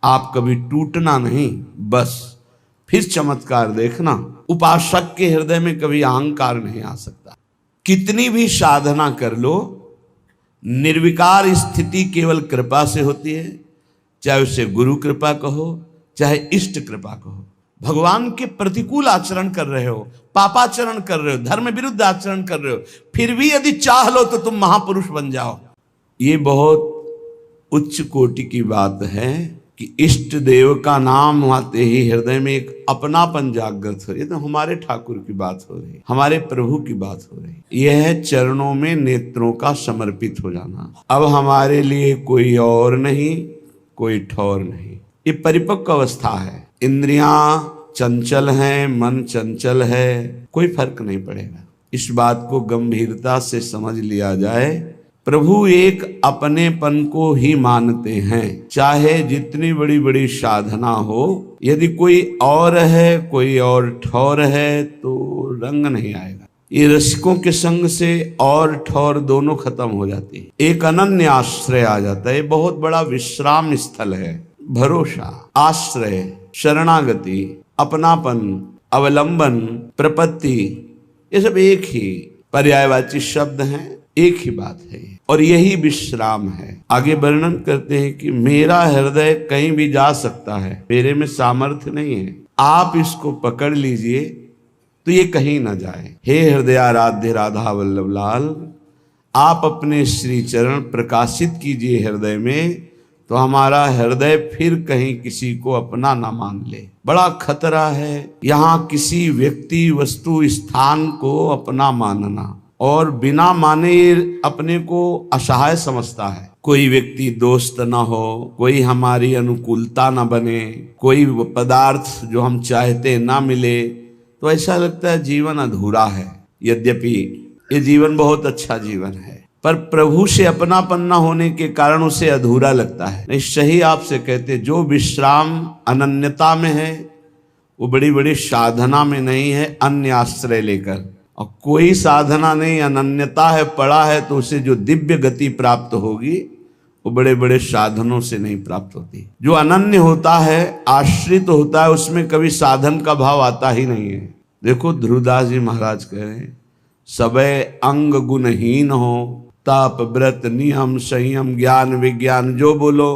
आप कभी टूटना नहीं, बस फिर चमत्कार देखना। उपासक के हृदय में कभी अहंकार नहीं आ सकता। कितनी भी साधना कर लो, निर्विकार स्थिति केवल कृपा से होती है। चाहे उसे गुरु कृपा कहो, चाहे इष्ट कृपा कहो। भगवान के प्रतिकूल आचरण कर रहे हो, पापाचरण कर रहे हो, धर्म विरुद्ध आचरण कर रहे हो, फिर भी यदि चाह लो तो तुम महापुरुष बन जाओ। ये बहुत उच्च कोटि की बात है कि इष्ट देव का नाम आते ही हृदय में एक अपनापन जागृत हो। ये तो हमारे ठाकुर की बात हो रही, हमारे प्रभु की बात हो रही। यह है चरणों में नेत्रों का समर्पित हो जाना। अब हमारे लिए कोई और नहीं, कोई ठौर नहीं। ये परिपक्व अवस्था है। इंद्रियां चंचल हैं, मन चंचल है, कोई फर्क नहीं पड़ेगा। इस बात को गंभीरता से समझ लिया जाए। प्रभु एक अपनेपन को ही मानते हैं, चाहे जितनी बड़ी बड़ी साधना हो। यदि कोई और है, कोई और ठौर है तो रंग नहीं आएगा। ये रसिकों के संग से और ठौर दोनों खत्म हो जाती है। एक अनन्य आश्रय आ जाता है। बहुत बड़ा विश्राम स्थल है। भरोसा, आश्रय, शरणागति, अपनापन, अवलंबन, प्रपत्ति, ये सब एक ही पर्यायवाची शब्द हैं, एक ही बात है और यही विश्राम है। आगे वर्णन करते हैं कि मेरा हृदय कहीं भी जा सकता है, मेरे में सामर्थ्य नहीं है, आप इसको पकड़ लीजिए तो ये कहीं ना जाए। हे हृदयाराध्य राधा वल्लभ लाल, आप अपने श्री चरण प्रकाशित कीजिए हृदय में, तो हमारा हृदय फिर कहीं किसी को अपना ना मान ले। बड़ा खतरा है यहाँ किसी व्यक्ति, वस्तु, स्थान को अपना मानना, और बिना माने अपने को असहाय समझता है। कोई व्यक्ति दोस्त ना हो, कोई हमारी अनुकूलता ना बने, कोई पदार्थ जो हम चाहते ना मिले, तो ऐसा लगता है जीवन अधूरा है। यद्यपि ये जीवन बहुत अच्छा जीवन है, पर प्रभु से अपनापन न होने के कारण उसे अधूरा लगता है। नहीं, सही आपसे कहते, जो विश्राम अनन्यता में है वो बड़ी बड़ी साधना में नहीं है, अन्य आश्रय लेकर। और कोई साधना नहीं, अनन्यता है, पड़ा है, तो उसे जो दिव्य गति प्राप्त होगी वो बड़े बड़े साधनों से नहीं प्राप्त होती। जो अनन्य होता है, आश्रित होता है, उसमें कभी साधन का भाव आता ही नहीं है। देखो ध्रुवदास जी महाराज कह रहे हैं, सबे अंग गुणहीन हो, ताप व्रत नियम संयम ज्ञान विज्ञान जो बोलो,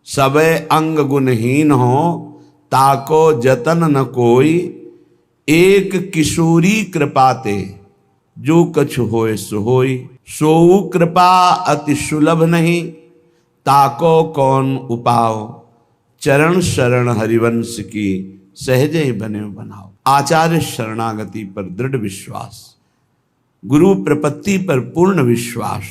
सबे अंग गुणहीन हो, ताको जतन न कोई, एक किशोरी कृपाते, जो कछ होए सो होई, सोऊ कृपा अति सुलभ नहीं, ताको कौन उपाओ, चरण शरण हरिवंश की, सहजे बने बनाओ। आचार्य शरणागति पर दृढ़ विश्वास, गुरु प्रपत्ति पर पूर्ण विश्वास,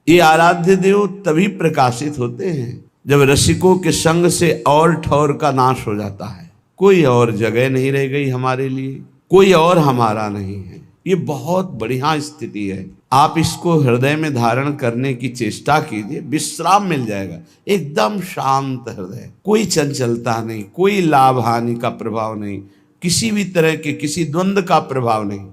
ये आराध्य देव तभी प्रकाशित होते हैं जब रसिकों के संग से और ठौर का नाश हो जाता है। कोई और जगह नहीं रह गई हमारे लिए, कोई और हमारा नहीं है। ये बहुत बढ़िया स्थिति है। आप इसको हृदय में धारण करने की चेष्टा कीजिए, विश्राम मिल जाएगा। एकदम शांत हृदय, कोई चंचलता नहीं, कोई लाभ हानि का प्रभाव नहीं, किसी भी तरह के किसी द्वंद्व का प्रभाव नहीं।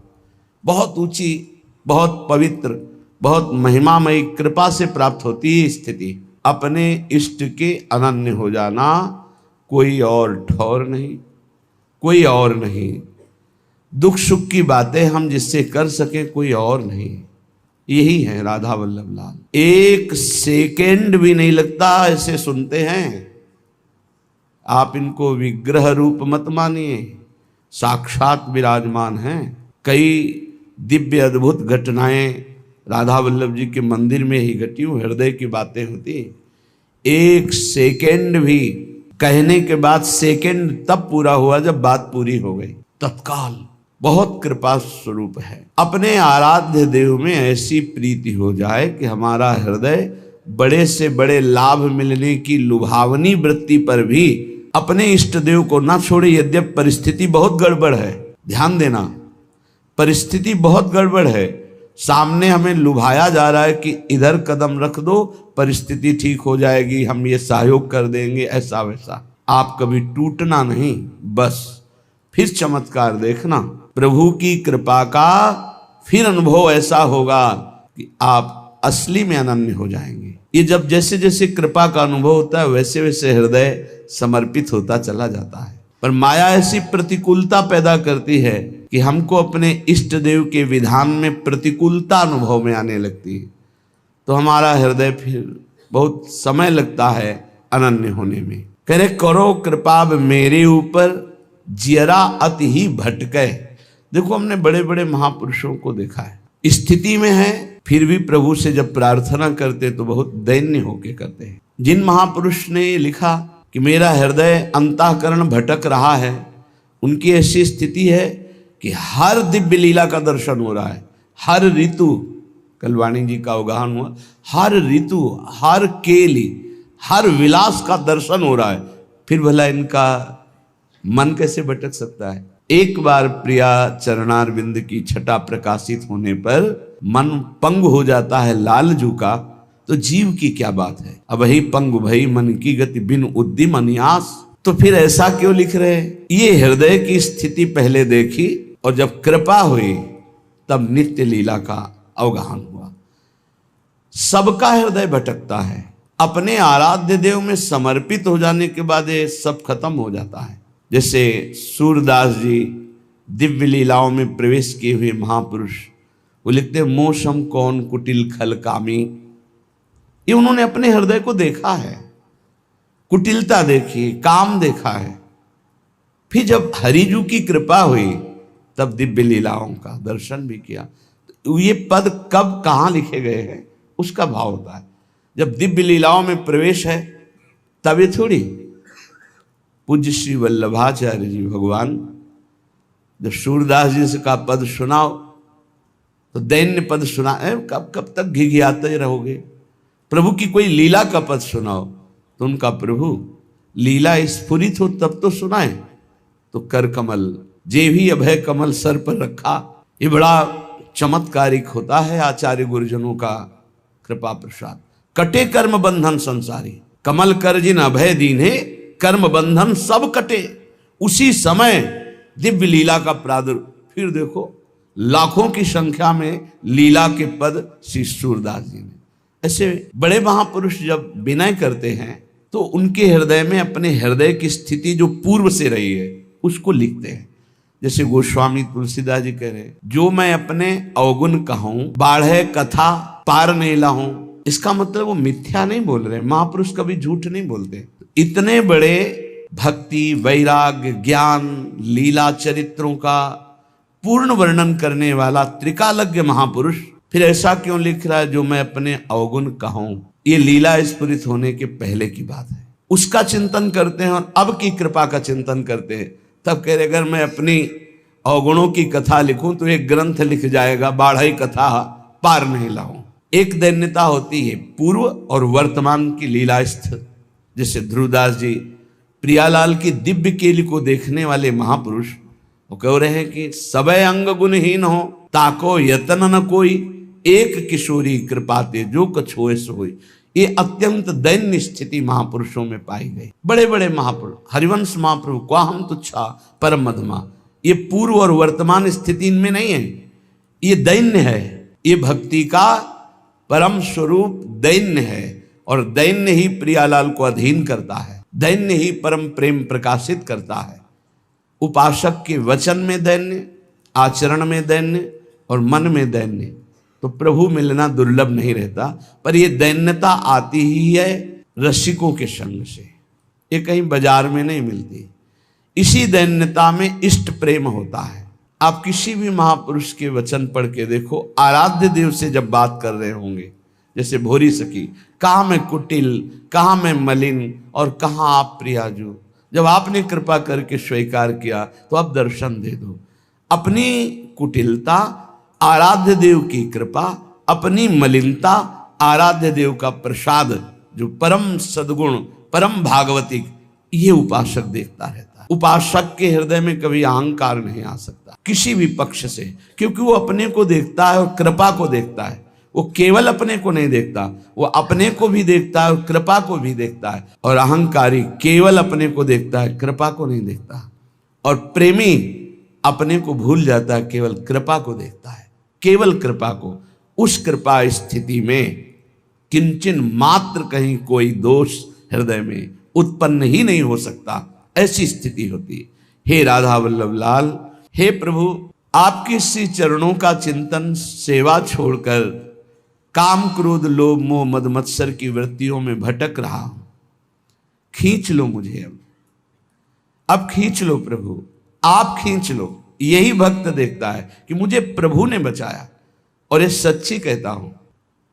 बहुत ऊंची, बहुत पवित्र, बहुत महिमामयी कृपा से प्राप्त होती है स्थिति। अपने इष्ट के अनन्य हो जाना, कोई और ठौर नहीं, कोई और नहीं। दुख सुख की बातें हम जिससे कर सके, कोई और नहीं। यही है राधा वल्लभ लाल। एक सेकेंड भी नहीं लगता ऐसे सुनते हैं। आप इनको विग्रह रूप मत मानिए, साक्षात विराजमान हैं। कई दिव्य अद्भुत घटनाएं राधा वल्लभ जी के मंदिर में ही घटी हुई, हृदय की बातें होती। एक सेकेंड भी कहने के बाद सेकेंड तब पूरा हुआ जब बात पूरी हो गई, तत्काल। बहुत कृपा स्वरूप है। अपने आराध्य देव में ऐसी प्रीति हो जाए कि हमारा हृदय बड़े से बड़े लाभ मिलने की लुभावनी वृत्ति पर भी अपने इष्ट देव को ना छोड़े। यद्यपि परिस्थिति बहुत गड़बड़ है, ध्यान देना, परिस्थिति बहुत गड़बड़ है। सामने हमें लुभाया जा रहा है कि इधर कदम रख दो, परिस्थिति ठीक हो जाएगी, हम ये सहयोग कर देंगे, ऐसा वैसा। आप कभी टूटना नहीं, बस फिर चमत्कार देखना। प्रभु की कृपा का फिर अनुभव ऐसा होगा कि आप असली में अनन्य हो जाएंगे। ये जब जैसे जैसे कृपा का अनुभव होता है, वैसे वैसे हृदय समर्पित होता चला जाता है। पर माया ऐसी प्रतिकूलता पैदा करती है कि हमको अपने इष्ट देव के विधान में प्रतिकूलता अनुभव में आने लगती है, तो हमारा हृदय फिर बहुत समय लगता है अनन्य होने में। कह रहे करो कृपा मेरे ऊपर जियरा अति ही भटके। देखो हमने बड़े बड़े महापुरुषों को देखा है, स्थिति में है फिर भी प्रभु से जब प्रार्थना करते तो बहुत दैन्य होके करते हैं। जिन महापुरुष ने ये लिखा कि मेरा हृदय अंतःकरण भटक रहा है, उनकी ऐसी स्थिति है कि हर दिव्य लीला का दर्शन हो रहा है, हर ऋतु, कल वाणी जी का अवगाहन हुआ, हर ऋतु, हर केली, हर विलास का दर्शन हो रहा है, फिर भला इनका मन कैसे भटक सकता है। एक बार प्रिया चरणारविंद की छटा प्रकाशित होने पर मन पंग हो जाता है लालजू का, तो जीव की क्या बात है। अब ही पंग भई मन की गति बिन उद्यम अन्यास। तो फिर ऐसा क्यों लिख रहे हैं। ये हृदय की स्थिति पहले देखी और जब कृपा हुई तब नित्य लीला का अवगाहन हुआ। सबका हृदय भटकता है, अपने आराध्य देव में समर्पित हो जाने के बाद ये सब खत्म हो जाता है। जैसे सूरदास जी दिव्य लीलाओं में प्रवेश किए हुए महापुरुष, वो लिखते मोशम कौन कुटिल खल कामी। ये उन्होंने अपने हृदय को देखा है, कुटिलता देखी, काम देखा है। फिर जब हरिजू की कृपा हुई तब दिव्य लीलाओं का दर्शन भी किया। तो ये पद कब कहाँ लिखे गए हैं उसका भाव होता है। जब दिव्य लीलाओं में प्रवेश है तब ये थोड़ी। पूज्य श्री वल्लभाचार्य जी भगवान जब सूरदास जी से का पद सुनाओ तो दैन्य पद सुना, कब कब तक घिघियाते रहोगे। प्रभु की कोई लीला का पद सुनाओ तो उनका प्रभु लीला स्फुरित हो तब तो सुनाए। तो कर कमल जे भी अभय कमल सर पर रखा, ये बड़ा चमत्कारिक होता है आचार्य गुरुजनों का कृपा प्रसाद। कटे कर्म बंधन संसारी, कमल कर जिन अभय दीन्हे, कर्म बंधन सब कटे। उसी समय दिव्य लीला का प्रादुर्भाव। फिर देखो लाखों की संख्या में लीला के पद श्री सूरदास जी ने। ऐसे बड़े महापुरुष जब विनय करते हैं तो उनके हृदय में अपने हृदय की स्थिति जो पूर्व से रही है उसको लिखते हैं। जैसे गोस्वामी तुलसीदास जी कह रहे हैं, जो मैं अपने अवगुण कहूं बाढ़े कथा पार नहीं लाऊं। इसका मतलब वो मिथ्या नहीं बोल रहे, महापुरुष कभी झूठ नहीं बोलते। इतने बड़े भक्ति वैराग्य ज्ञान लीला चरित्रों का पूर्ण वर्णन करने वाला त्रिकालज्ञ महापुरुष फिर ऐसा क्यों लिख रहा है, जो मैं अपने अवगुण कहूं। ये लीला स्फुरित होने के पहले की बात है, उसका चिंतन करते हैं और अब की कृपा का चिंतन करते हैं। तब कह रहे अगर मैं अपनी अवगुणों की कथा लिखूं तो एक ग्रंथ लिख जाएगा, बाढ़ई कथा पार नहीं लाऊं। एक दैन्यता होती है पूर्व और वर्तमान की लीलास्थ। जैसे ध्रुवदास जी प्रियालाल की दिव्य केली को देखने वाले महापुरुष, वो कह रहे हैं कि सबय अंग गुणहीन हो ताको यतन न कोई, एक किशोरी कृपाते जो कछ होए सो होई। ये अत्यंत दैन्य स्थिति महापुरुषों में पाई गई। बड़े बड़े महापुरुष हरिवंश महाप्रभु को हम तुच्छा परम मधमा, ये पूर्व और वर्तमान स्थिति इनमें नहीं है, ये दैन्य है। ये भक्ति का परम स्वरूप दैन्य है और दैन्य ही प्रियालाल को अधीन करता है, दैन्य ही परम प्रेम प्रकाशित करता है। उपासक के वचन में दैन्य, आचरण में दैन्य और मन में दैन्य, तो प्रभु मिलना दुर्लभ नहीं रहता। पर यह दैन्यता आती ही है रसिकों के संग से, ये कहीं बाजार में नहीं मिलती। इसी दैन्यता में इष्ट प्रेम होता है। आप किसी भी महापुरुष के वचन पढ़ के देखो, आराध्य देव से जब बात कर रहे होंगे, जैसे भोरी सखी, कहाँ मैं कुटिल, कहाँ मैं मलिन और कहाँ आप प्रियाजू। जब आपने कृपा करके स्वीकार किया तो अब दर्शन दे दो। अपनी कुटिलता आराध्य देव की कृपा, अपनी मलिनता आराध्य देव का प्रसाद, जो परम सद्गुण परम भागवतिक, ये उपासक देखता रहता है। उपासक के हृदय में कभी अहंकार नहीं आ सकता किसी भी पक्ष से, क्योंकि वो अपने को देखता है और कृपा को देखता है। वो केवल अपने को नहीं देखता, वो अपने को भी देखता है और कृपा को भी देखता है। और अहंकारी केवल अपने को देखता है, कृपा को नहीं देखता। और प्रेमी अपने को भूल जाता है, केवल कृपा को देखता है, केवल कृपा को। उस कृपा स्थिति में किंचन मात्र कहीं कोई दोष हृदय में, उत्पन्न ही नहीं हो सकता, ऐसी स्थिति होती है। हे राधा वल्लभ लाल, हे प्रभु, आपके श्री चरणों का चिंतन, सेवा छोड़कर काम क्रोध लोभ मोह मद मत्सर की वृत्तियों में भटक रहा हूं। खींच लो मुझे, अब खींच लो प्रभु, आप खींच लो। यही भक्त देखता है कि मुझे प्रभु ने बचाया। और ये सच्ची कहता हूं,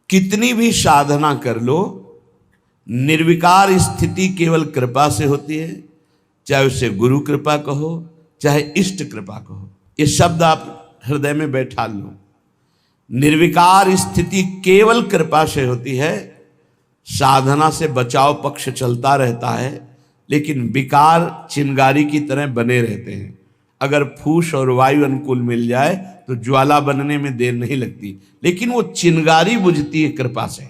कितनी भी साधना कर लो, निर्विकार स्थिति केवल कृपा से होती है। चाहे उसे गुरु कृपा कहो, चाहे इष्ट कृपा कहो, ये शब्द आप हृदय में बैठा लो। निर्विकार स्थिति केवल कृपा से होती है। साधना से बचाव पक्ष चलता रहता है, लेकिन विकार चिंगारी की तरह बने रहते हैं। अगर फूस और वायु अनुकूल मिल जाए तो ज्वाला बनने में देर नहीं लगती, लेकिन वो चिंगारी बुझती है कृपा से।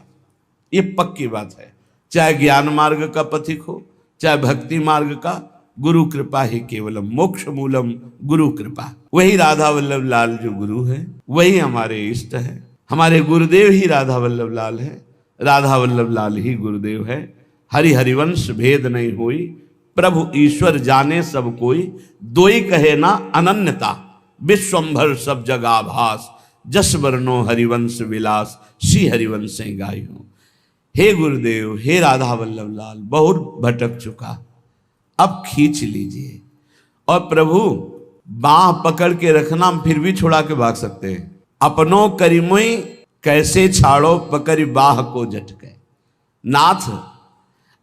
ये पक्की बात है। चाहे ज्ञान मार्ग का पथिक हो, चाहे भक्ति मार्ग का, गुरु कृपा ही केवलम मोक्ष मूलम गुरु कृपा। वही राधा वल्लभ लाल जो गुरु है, वही हमारे इष्ट है। हमारे गुरुदेव ही राधा वल्लभ लाल है, राधा वल्लभ लाल ही गुरुदेव है। हरि हरिवंश भेद नहीं होई, प्रभु ईश्वर जाने सब कोई। दोई कहे ना अनन्यता, विश्वंभर सब जगह भास। जस वर्णो हरिवंश विलास, श्री हरिवंश गाई हो। हे गुरुदेव, हे राधा वल्लभ लाल, बहुत भटक चुका, अब खींच लीजिए। और प्रभु बाह पकड़ के रखना, फिर भी छुड़ा के भाग सकते हैं। अपनों करीमुई कैसे छाड़ो, पकड़ बाह को झटके। नाथ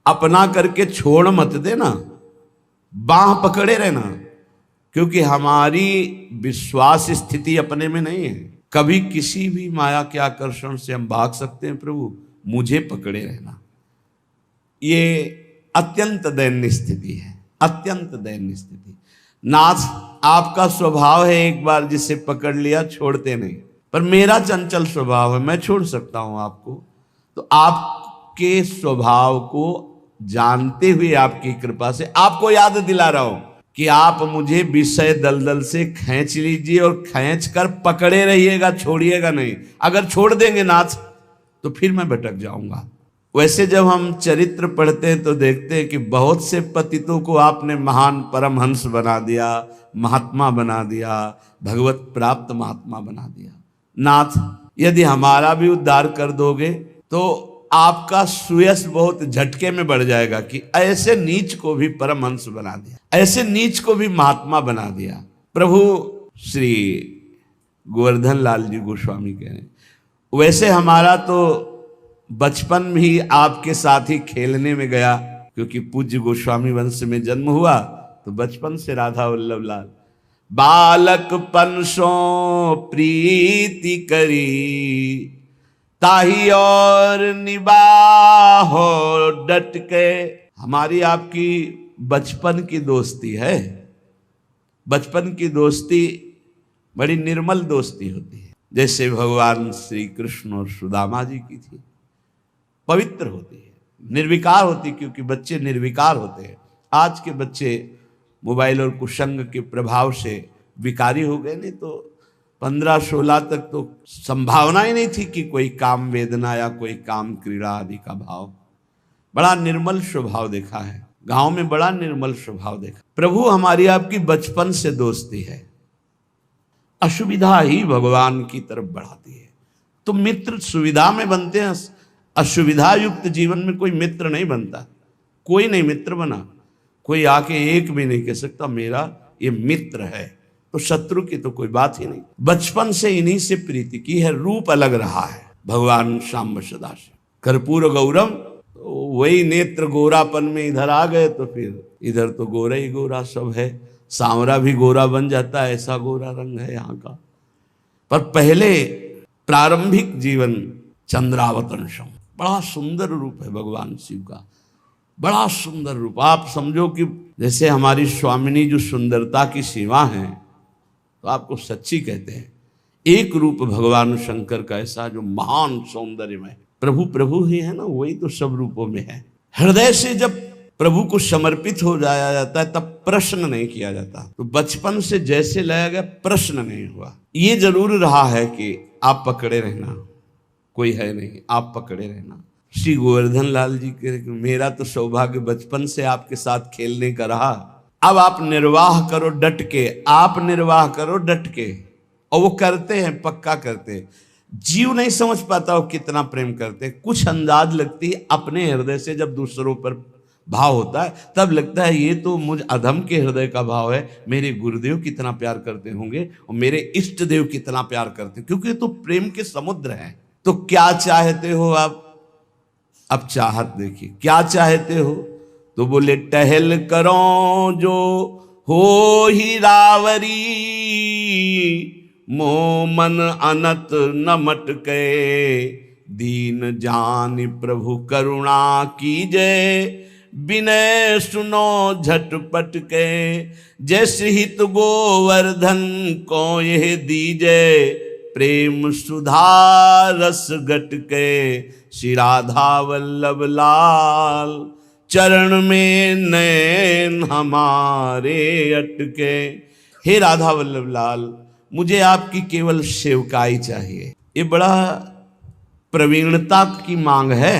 अपना करके छोड़ मत देना, बाह पकड़े रहना, क्योंकि हमारी विश्वास स्थिति अपने में नहीं है। कभी किसी भी माया के आकर्षण से हम भाग सकते हैं। प्रभु मुझे पकड़े रहना। ये अत्यंत दयनीय स्थिति है, अत्यंत दयनीय स्थिति। नाथ आपका स्वभाव है, एक बार जिसे पकड़ लिया छोड़ते नहीं, पर मेरा चंचल स्वभाव है, मैं छोड़ सकता हूं आपको। तो आपके स्वभाव को जानते हुए आपकी कृपा से आपको याद दिला रहा हूं कि आप मुझे विषय दलदल से खींच लीजिए और खींच कर पकड़े रहिएगा, छोड़िएगा नहीं। अगर छोड़ देंगे नाथ तो फिर मैं भटक जाऊंगा। वैसे जब हम चरित्र पढ़ते हैं तो देखते हैं कि बहुत से पतितों को आपने महान परमहंस बना दिया, महात्मा बना दिया, भगवत प्राप्त महात्मा बना दिया। नाथ यदि हमारा भी उद्धार कर दोगे तो आपका सुयश बहुत झटके में बढ़ जाएगा कि ऐसे नीच को भी परमहंस बना दिया, ऐसे नीच को भी महात्मा बना दिया। प्रभु श्री गोवर्धन लाल जी गोस्वामी कह रहे हैं, वैसे हमारा तो बचपन भी आपके साथ ही खेलने में गया, क्योंकि पूज्य गोस्वामी वंश में जन्म हुआ तो बचपन से राधा वल्लभ लाल। बालकपन सो प्रीति करी, ताही और निबाहो डट के। हमारी आपकी बचपन की दोस्ती है। बचपन की दोस्ती बड़ी निर्मल दोस्ती होती है, जैसे भगवान श्री कृष्ण और सुदामा जी की थी। पवित्र होती है, निर्विकार होती, क्योंकि बच्चे निर्विकार होते हैं। आज के बच्चे मोबाइल और कुसंग के प्रभाव से विकारी हो गए, नहीं तो 15-16 तक तो संभावना ही नहीं थी कि कोई काम वेदना या कोई काम क्रीड़ा आदि का भाव। बड़ा निर्मल स्वभाव देखा है, गांव में बड़ा निर्मल स्वभाव देखा। प्रभु हमारी आपकी बचपन से दोस्ती है। असुविधा ही भगवान की तरफ बढ़ाती है। तो मित्र सुविधा में बनते हैं, असुविधा युक्त जीवन में कोई मित्र नहीं बनता। कोई नहीं मित्र बना, कोई आके एक भी नहीं कह सकता मेरा ये मित्र है। तो शत्रु की तो कोई बात ही नहीं। बचपन से इन्हीं से प्रीति की है। रूप अलग रहा है भगवान श्याम सदा से। कर्पूर गौरम, तो वही नेत्र गोरापन में इधर आ गए तो फिर इधर तो गोरा ही गोरा सब है। सांवरा भी गोरा बन जाता है, ऐसा गोरा रंग है यहाँ का। पर पहले प्रारंभिक जीवन चंद्रावतंशम, बड़ा सुंदर रूप है भगवान शिव का, बड़ा सुंदर रूप। आप समझो कि जैसे हमारी स्वामिनी जो सुंदरता की सीमा है, तो आपको सच्ची कहते हैं। एक रूप भगवान शंकर का ऐसा जो महान सौंदर्य में प्रभु प्रभु ही है ना, वही तो सब रूपों में है। हृदय से जब प्रभु को समर्पित हो जाया जाता है तब प्रश्न नहीं किया जाता। तो बचपन से जैसे लाया गया प्रश्न नहीं हुआ। ये जरूर रहा है कि आप पकड़े रहना, कोई है नहीं, आप पकड़े रहना। श्री गोवर्धन लाल जी के, मेरा तो सौभाग्य बचपन से आपके साथ खेलने का रहा, अब आप निर्वाह करो डट के, आप निर्वाह करो डट के। और वो करते हैं, पक्का करते हैं। जीव नहीं समझ पाता वो कितना प्रेम करते हैं। कुछ अंदाज लगती है अपने हृदय से, जब दूसरों पर भाव होता है तब लगता है ये तो मुझ अधम के हृदय का भाव है, मेरे गुरुदेव कितना प्यार करते होंगे और मेरे इष्ट देव कितना प्यार करते हैं, क्योंकि तो प्रेम के समुद्र हैं। तो क्या चाहते हो आप? अब चाहत देखिए, क्या चाहते हो? तो बोले टहल करो जो हो ही रावरी, मोह मन अनत न मटके, दीन जान प्रभु करुणा कीजय, विनय सुनो झटपट के, जैसे हित गोवर्धन को यह दीजे, प्रेम सुधा रस गट के, श्री राधा वल्लभ लाल चरण में नैन हमारे अटके। हे राधा वल्लभ लाल, मुझे आपकी केवल सेवकाई चाहिए। ये बड़ा प्रवीणता की मांग है।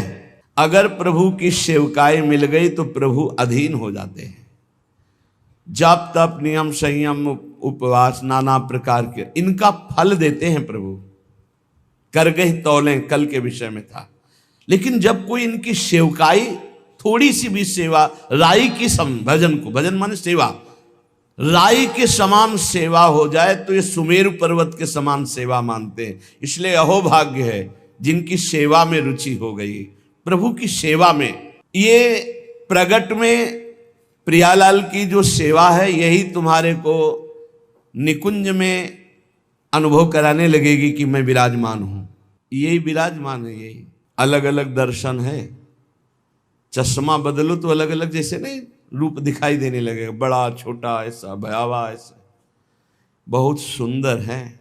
अगर प्रभु की सेवकाई मिल गई तो प्रभु अधीन हो जाते हैं। जप तप नियम संयम उपवास नाना प्रकार के इनका फल देते हैं प्रभु। कर गई तौलें कल के विषय में था। लेकिन जब कोई इनकी सेवकाई, थोड़ी सी भी सेवा, राई की सम, भजन को, भजन माने सेवा, राई के समान सेवा हो जाए तो ये सुमेरु पर्वत के समान सेवा मानते हैं। इसलिए अहोभाग्य है जिनकी सेवा में रुचि हो गई, प्रभु की सेवा में। ये प्रगट में प्रियालाल की जो सेवा है यही तुम्हारे को निकुंज में अनुभव कराने लगेगी कि मैं विराजमान हूं। यही विराजमान है, यही अलग अलग दर्शन है। चश्मा बदलो तो अलग अलग जैसे नहीं रूप दिखाई देने लगेगा, बड़ा छोटा ऐसा भयावह ऐसा, बहुत सुंदर है।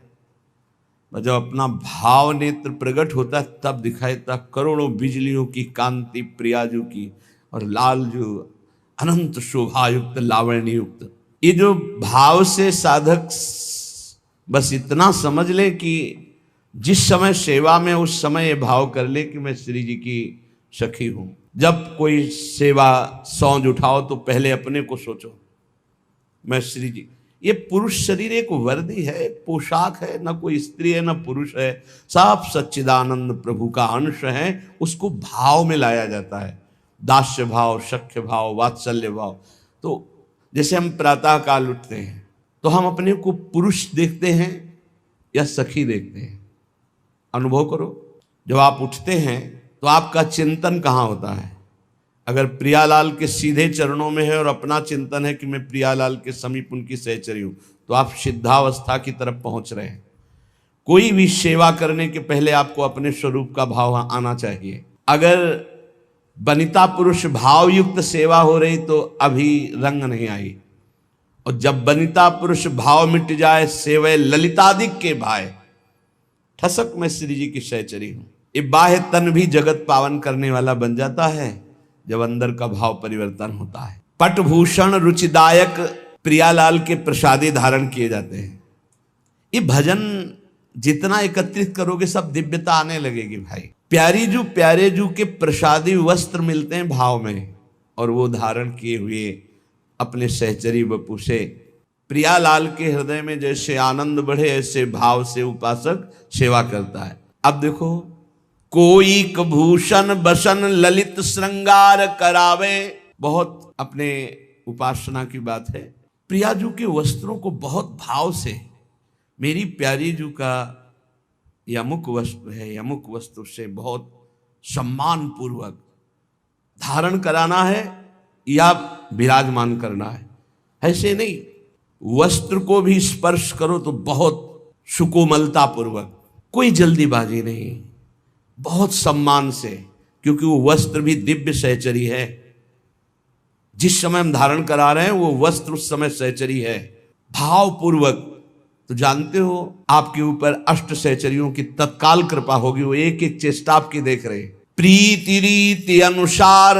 जब अपना भाव नेत्र प्रकट होता है तब दिखाई देता करोड़ों बिजलियों की कांति प्रियाजू की, और लालजू अनंत शोभायुक्त लावण्ययुक्त। ये जो भाव से साधक बस इतना समझ ले कि जिस समय सेवा में उस समय ये भाव कर ले कि मैं श्री जी की सखी हूं। जब कोई सेवा सौंज उठाओ तो पहले अपने को सोचो, मैं श्री जी। ये पुरुष शरीर एक वर्दी है, एक पोशाक है, न कोई स्त्री है न पुरुष है, सब सच्चिदानंद प्रभु का अंश है। उसको भाव में लाया जाता है, दास्य भाव, सख्य भाव, वात्सल्य भाव। तो जैसे हम प्रातः काल उठते हैं तो हम अपने को पुरुष देखते हैं या सखी देखते हैं? अनुभव करो। जब आप उठते हैं तो आपका चिंतन कहाँ होता है? अगर प्रियालाल के सीधे चरणों में है और अपना चिंतन है कि मैं प्रियालाल के समीप उनकी सहचरी हूं, तो आप सिद्धावस्था की तरफ पहुंच रहे हैं। कोई भी सेवा करने के पहले आपको अपने स्वरूप का भाव आना चाहिए। अगर वनिता पुरुष भाव युक्त सेवा हो रही तो अभी रंग नहीं आई, और जब वनिता पुरुष भाव मिट जाए, सेवै ललितादिक के भाई, ठसक में श्री जी की सहचरी हूं। ये बाह्य तन भी जगत पावन करने वाला बन जाता है जब अंदर का भाव परिवर्तन होता है। पटभूषण रुचिदायक प्रियालाल के प्रसादी धारण किए जाते हैं। ये भजन जितना एकत्रित करोगे सब दिव्यता आने लगेगी भाई। प्यारे जू के प्रसादी वस्त्र मिलते हैं भाव में, और वो धारण किए हुए अपने सहचरी वपु से प्रियालाल के हृदय में जैसे आनंद बढ़े ऐसे भाव से उपासक सेवा करता है। अब देखो, कोई भूषण बसन ललित श्रृंगार करावे, बहुत अपने उपासना की बात है। प्रियाजू के वस्त्रों को बहुत भाव से, मेरी प्यारी जू का यमुक वस्त्र है, यमुक वस्त्र से बहुत सम्मान पूर्वक धारण कराना है या विराजमान करना है। ऐसे नहीं, वस्त्र को भी स्पर्श करो तो बहुत सुकोमलता पूर्वक, कोई जल्दीबाजी नहीं, बहुत सम्मान से, क्योंकि वो वस्त्र भी दिव्य सहचरी है। जिस समय हम धारण करा रहे हैं वो वस्त्र उस समय सहचरी है, भाव पूर्वक। तो जानते हो आपके ऊपर अष्ट सहचरियों की तत्काल कृपा होगी, वो एक एक चेष्टा आपकी देख रहे। प्रीति रीति अनुसार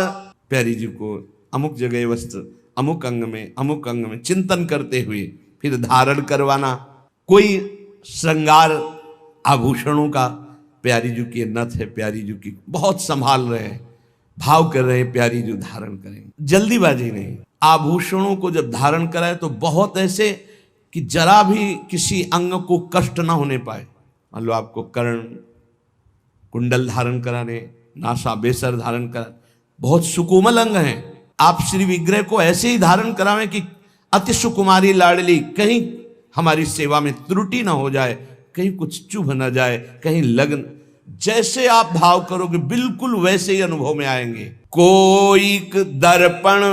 प्यारी जी को अमुक जगह वस्त्र, अमुक अंग में चिंतन करते हुए फिर धारण करवाना। कोई श्रृंगार आभूषणों का प्यारी जी की नथ है, प्यारी जी की बहुत संभाल रहे हैं, भाव कर रहे हैं प्यारी जी धारण करें, जल्दीबाजी नहीं। आभूषणों को जब धारण कराए तो बहुत ऐसे कि जरा भी किसी अंग को कष्ट ना होने पाए। मान लो आपको कर्ण कुंडल धारण कराने, नासा बेसर धारण करा, बहुत सुकोमल अंग हैं, आप श्री विग्रह को ऐसे ही धारण करावें कि अति सुकुमारी लाडली, कहीं हमारी सेवा में त्रुटि ना हो जाए, कहीं कुछ चुभ ना जाए, कहीं लगन, जैसे आप भाव करोगे बिल्कुल वैसे ही अनुभव में आएंगे। कोई दर्पण,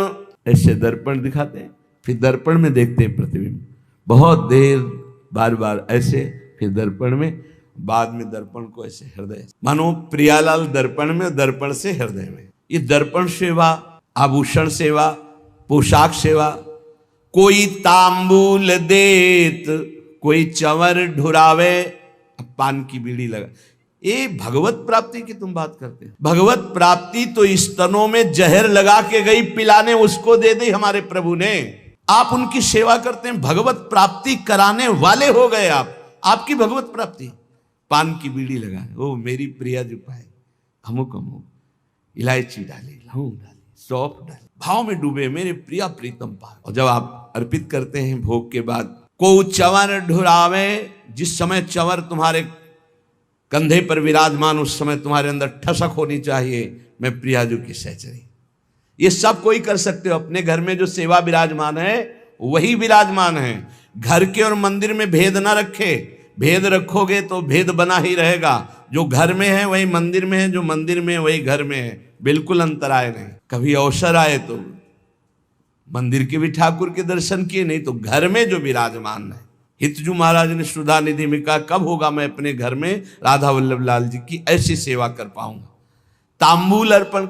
ऐसे दर्पण दिखाते हैं, फिर दर्पण में देखते हैं प्रतिबिंब, बहुत देर बार बार ऐसे, फिर दर्पण में, बाद में दर्पण को ऐसे हृदय, मानो प्रियालाल दर्पण में, दर्पण से हृदय में। ये दर्पण सेवा, आभूषण सेवा, पोशाक सेवा। कोई तांबूल देत, कोई चंवर ढुरावे, पान की बीड़ी लगा। ये भगवत प्राप्ति की तुम बात करते हैं। भगवत प्राप्ति तो स्तनों में जहर लगा के गई पिलाने, उसको दे दी हमारे प्रभु ने। आप उनकी सेवा करते हैं, भगवत प्राप्ति कराने वाले हो गए आप। आपकी भगवत प्राप्ति, पान की बीड़ी लगाए, ओ मेरी प्रिया जो पाए, अमुक अमुक, इलायची डाली, लौंग डाली, सौंफ डाली, भाव में डूबे, मेरे प्रिया प्रीतम पाए। और जब आप अर्पित करते हैं भोग के बाद, को चंवर ढुरावे, जिस समय चंवर तुम्हारे कंधे पर विराजमान, उस समय तुम्हारे अंदर ठसक होनी चाहिए, मैं प्रियाजू की सहचरी। ये सब कोई कर सकते हो। अपने घर में जो सेवा विराजमान है वही विराजमान है। घर के और मंदिर में भेद ना रखे, भेद रखोगे तो भेद बना ही रहेगा। जो घर में है वही मंदिर में है, जो मंदिर में है वही घर में है, बिल्कुल अंतराय नहीं। कभी अवसर आए तो मंदिर के भी ठाकुर के दर्शन किए, नहीं तो घर में जो विराजमान है। हितजू महाराज ने सुधा निधि में कहा, कब होगा मैं अपने घर में राधा वल्लभ लाल जी की ऐसी सेवा कर पाऊंगा। तांबूल अर्पण,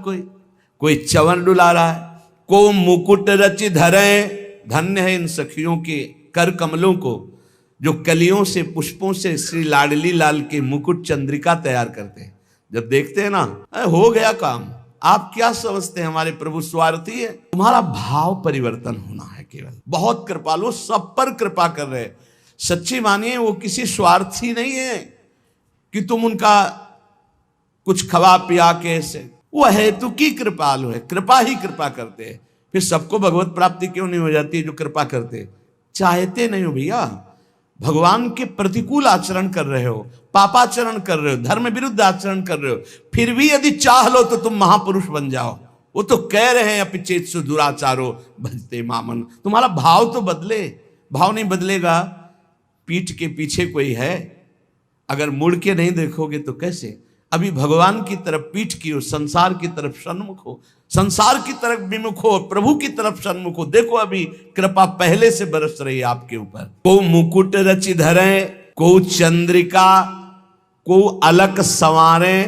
कोई चंवर डुला रहा है, को मुकुट रचि धरे, धन्य है इन सखियों के कर कमलों को जो कलियों से, पुष्पों से श्री लाडली लाल के मुकुट चंद्रिका तैयार करते हैं। जब देखते हैं ना, हो गया काम। आप क्या समझते हैं हमारे प्रभु स्वार्थी है? तुम्हारा भाव परिवर्तन होना है केवल। बहुत कृपालु, सब पर कृपा कर रहे। सच्ची मानिए वो किसी स्वार्थी नहीं है कि तुम उनका कुछ खवा पिया के ऐसे, वो हेतु की कृपालु है, कृपा ही कृपा करते हैं। फिर सबको भगवत प्राप्ति क्यों नहीं हो जाती है? जो कृपा करते, चाहते नहीं हो भैया। भगवान के प्रतिकूल आचरण कर रहे हो, पापाचरण कर रहे हो, धर्म विरुद्ध आचरण कर रहे हो, फिर भी यदि चाह लो तो तुम महापुरुष बन जाओ। वो तो कह रहे हैं अपिचेत सु दुराचारो भजते मामन। तुम्हारा भाव तो बदले। भाव नहीं बदलेगा, पीठ के पीछे कोई है, अगर मुड़ के नहीं देखोगे तो कैसे? अभी भगवान की तरफ पीठ की हो, संसार की तरफ सन्मुख हो, संसार की तरफ विमुख हो, प्रभु की तरफ सन्मुख हो। देखो अभी कृपा पहले से बरस रही है आपके ऊपर। को मुकुट रचि धरे, को चंद्रिका, को अलक संवारे।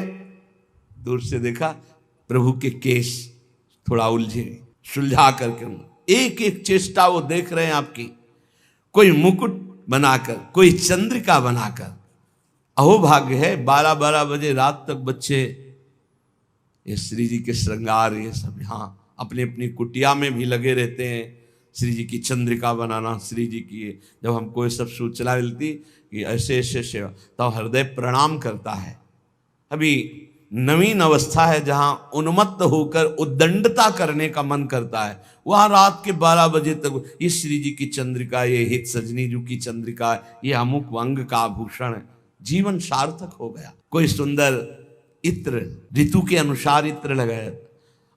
दूर से देखा प्रभु के केश थोड़ा उलझे, सुलझा करके एक एक चेष्टा वो देख रहे हैं आपकी। कोई मुकुट बनाकर, कोई चंद्रिका बनाकर। अहो भाग्य है, 12-12 बजे रात तक बच्चे ये श्री जी के श्रृंगार, ये सब यहाँ अपनी अपनी कुटिया में भी लगे रहते हैं। श्री जी की चंद्रिका बनाना, श्री जी की, जब हमको ये सब सूचना मिलती कि ऐसे ऐसे सेवा, तो हृदय प्रणाम करता है। अभी नवीन अवस्था है जहाँ उन्मत्त होकर उद्दंडता करने का मन करता है, वहाँ रात के 12 बजे तक ये श्री जी की चंद्रिका, ये हित सजनी जी की चंद्रिका, ये अमुक अंग का आभूषण, जीवन सार्थक हो गया। कोई सुंदर इत्र, ऋतु के अनुसार इत्र लगाया,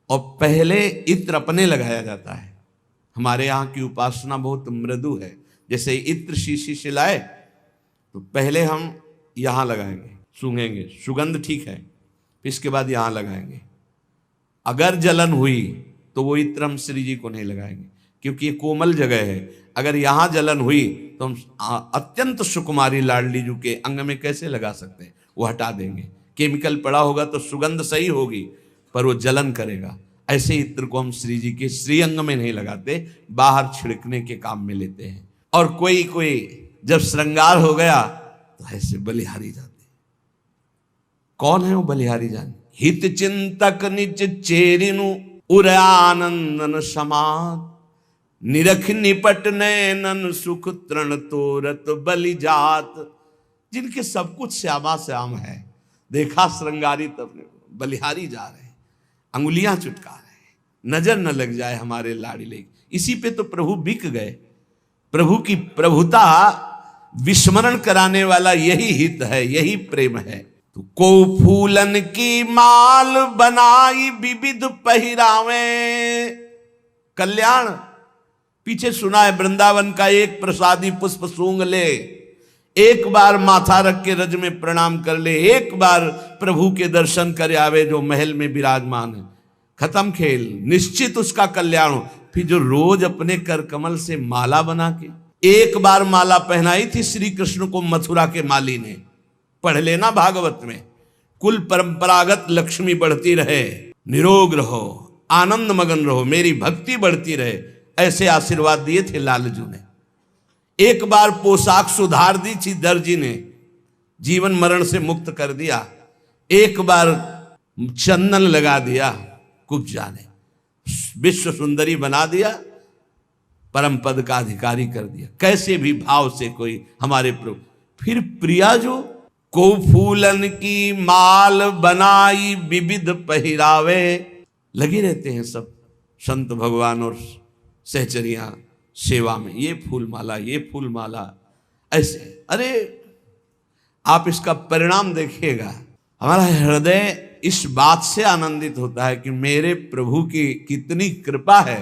और पहले इत्र अपने लगाया जाता है। हमारे यहाँ की उपासना बहुत मृदु है। जैसे इत्र शीशी से लाए तो पहले हम यहाँ लगाएंगे, सूंघेंगे, सुगंध ठीक है, फिर इसके बाद यहाँ लगाएंगे। अगर जलन हुई तो वो इत्र हम श्री जी को नहीं लगाएंगे, क्योंकि ये कोमल जगह है। अगर यहाँ जलन हुई तो हम अत्यंत सुकुमारी लाडली जी के अंग में कैसे लगा सकते हैं? वो हटा देंगे। केमिकल पड़ा होगा तो सुगंध सही होगी, पर वो जलन करेगा। ऐसे इत्र को हम श्री जी के श्री अंग में नहीं लगाते, बाहर छिड़कने के काम में लेते हैं। और कोई कोई जब श्रृंगार हो गया तो ऐसे बलिहारी जाते। कौन है वो बलिहारी जान? हित चिंतक निज चेरिनु उर आनंदन समाद, निरख निपट नैनन सुख तृण तोरत बलि जात। जिनके सब कुछ श्यामा श्याम है, देखा श्रृंगारित अपने को, बलिहारी जा रहे हैं, अंगुलियां चुटका रहे हैं, नजर न लग जाए हमारे लाड़िले। इसी पे तो प्रभु बिक गए। प्रभु की प्रभुता विस्मरण कराने वाला यही हित है, यही प्रेम है। तो को फूलन की माल बनाई विविध पहिरावे, कल्याण पीछे सुना है, वृंदावन का एक प्रसादी पुष्प सूंघ ले, एक बार माथा रख के रज में प्रणाम कर ले, एक बार प्रभु के दर्शन करे आवे जो महल में विराजमान है, खत्म खेल, निश्चित उसका कल्याण हो। फिर जो रोज अपने कर कमल से माला बना के, एक बार माला पहनाई थी श्री कृष्ण को मथुरा के माली ने, पढ़ लेना भागवत में, कुल परंपरागत लक्ष्मी बढ़ती रहे, निरोग रहो, आनंद मगन रहो, मेरी भक्ति बढ़ती रहे, ऐसे आशीर्वाद दिए थे लालजू ने। एक बार पोशाक सुधार दी थी दर्जी ने, जीवन मरण से मुक्त कर दिया। एक बार चंदन लगा दिया कुब्जा ने, विश्व सुंदरी बना दिया, परम पद का अधिकारी कर दिया। कैसे भी भाव से कोई हमारे प्रभु। फिर प्रिया जो को फूलन की माल बनाई विविध पहिरावे, लगे रहते हैं सब संत भगवान और सहचरियां सेवा में, ये फूल माला, ये फूल माला, ऐसे। अरे आप इसका परिणाम देखिएगा, हमारा हृदय इस बात से आनंदित होता है कि मेरे प्रभु की कितनी कृपा है,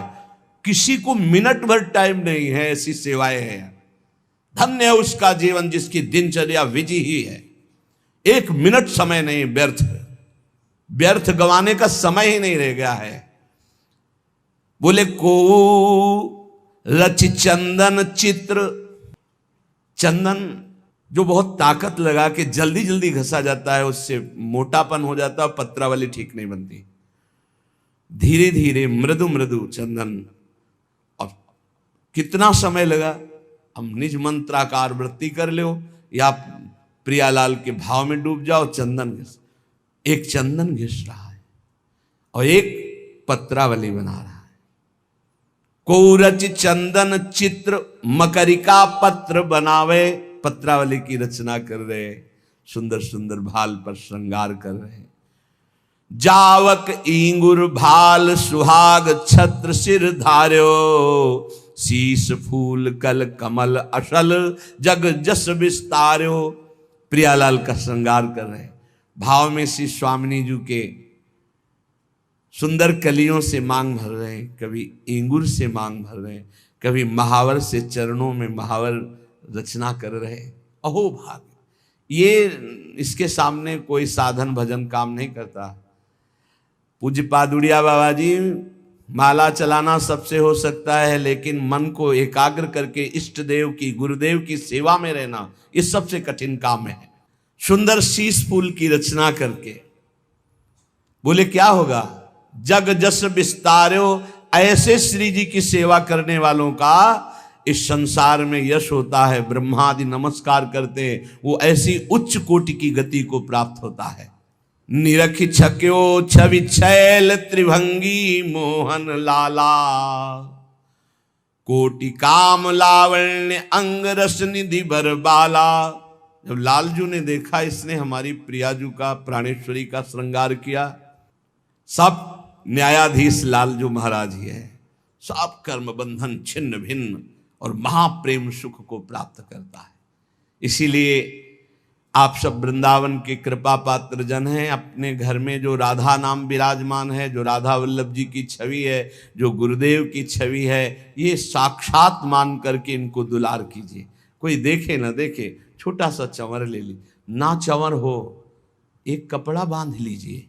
किसी को मिनट भर टाइम नहीं है, ऐसी सेवाएं हैं। धन्य है उसका जीवन जिसकी दिनचर्या विजि ही है, एक मिनट समय नहीं व्यर्थ गंवाने का समय ही नहीं रह गया है। बोले को रच चंदन चित्र, चंदन जो बहुत ताकत लगा के जल्दी जल्दी घसा जाता है, उससे मोटापन हो जाता है, पत्रावली ठीक नहीं बनती। धीरे धीरे मृदु मृदु चंदन, और कितना समय लगा, हम निज मंत्राकार वृत्ति कर लो या प्रियालाल के भाव में डूब जाओ। चंदन घिस, एक चंदन घिस रहा है और एक पत्रावली बना रहा है। कोरच चंदन चित्र मकरिका पत्र बनावे, पत्रावली की रचना कर रहे, सुंदर सुंदर भाल पर श्रृंगार कर रहे। जावक इंगुर भाल सुहाग छत्र सिर धार्यो, शीश फूल कल कमल अशल जग जस विस्तार्यो। प्रियालाल का श्रृंगार कर रहे, भाव में श्री स्वामिनी जी के सुंदर कलियों से मांग भर रहे हैं, कभी इंगुर से मांग भर रहे हैं, कभी महावर से चरणों में महावर रचना कर रहे। अहो भाग्य, ये इसके सामने कोई साधन भजन काम नहीं करता। पूज्य पादुड़िया बाबा जी, माला चलाना सबसे हो सकता है, लेकिन मन को एकाग्र करके इष्ट देव की, गुरुदेव की सेवा में रहना, ये सबसे कठिन काम है। सुंदर शीश फूल की रचना करके बोले क्या होगा, जग जस विस्तार्यो, ऐसे श्री जी की सेवा करने वालों का इस संसार में यश होता है। ब्रह्मादि नमस्कार करते हैं, वो ऐसी उच्च कोटि की गति को प्राप्त होता है। निरखि छक्यो छवि छैल त्रिभंगी मोहन लाला, कोटि काम लावण्य अंग रस निधि बरबाला। जब लालजू ने देखा इसने हमारी प्रियाजू का, प्राणेश्वरी का श्रृंगार किया, सब न्यायाधीश लालजू महाराज ही है, सब कर्म बंधन छिन्न भिन्न और महाप्रेम सुख को प्राप्त करता है। इसीलिए आप सब वृंदावन के कृपा पात्र जन हैं। अपने घर में जो राधा नाम विराजमान है, जो राधा वल्लभ जी की छवि है, जो गुरुदेव की छवि है, ये साक्षात मान करके इनको दुलार कीजिए। कोई देखे ना देखे, छोटा सा चंवर ले ली, ना चंवर हो एक कपड़ा बांध लीजिए,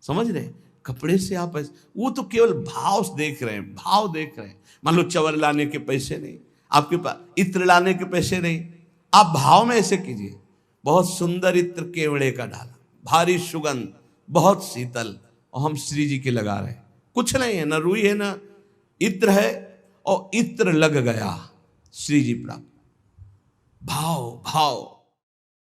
समझ रहे, कपड़े से आप वो तो केवल भाव देख रहे हैं, भाव देख रहे हैं। मान लो चंवर लाने के पैसे नहीं आपके पास, इत्र लाने के पैसे नहीं, आप भाव में ऐसे कीजिए। बहुत सुंदर इत्र केवड़े का डाला, भारी सुगंध, बहुत शीतल, और हम श्री जी के लगा रहे हैं। कुछ नहीं है, ना रुई है ना इत्र है, और इत्र लग गया, श्री जी प्राप्त। भाव भाव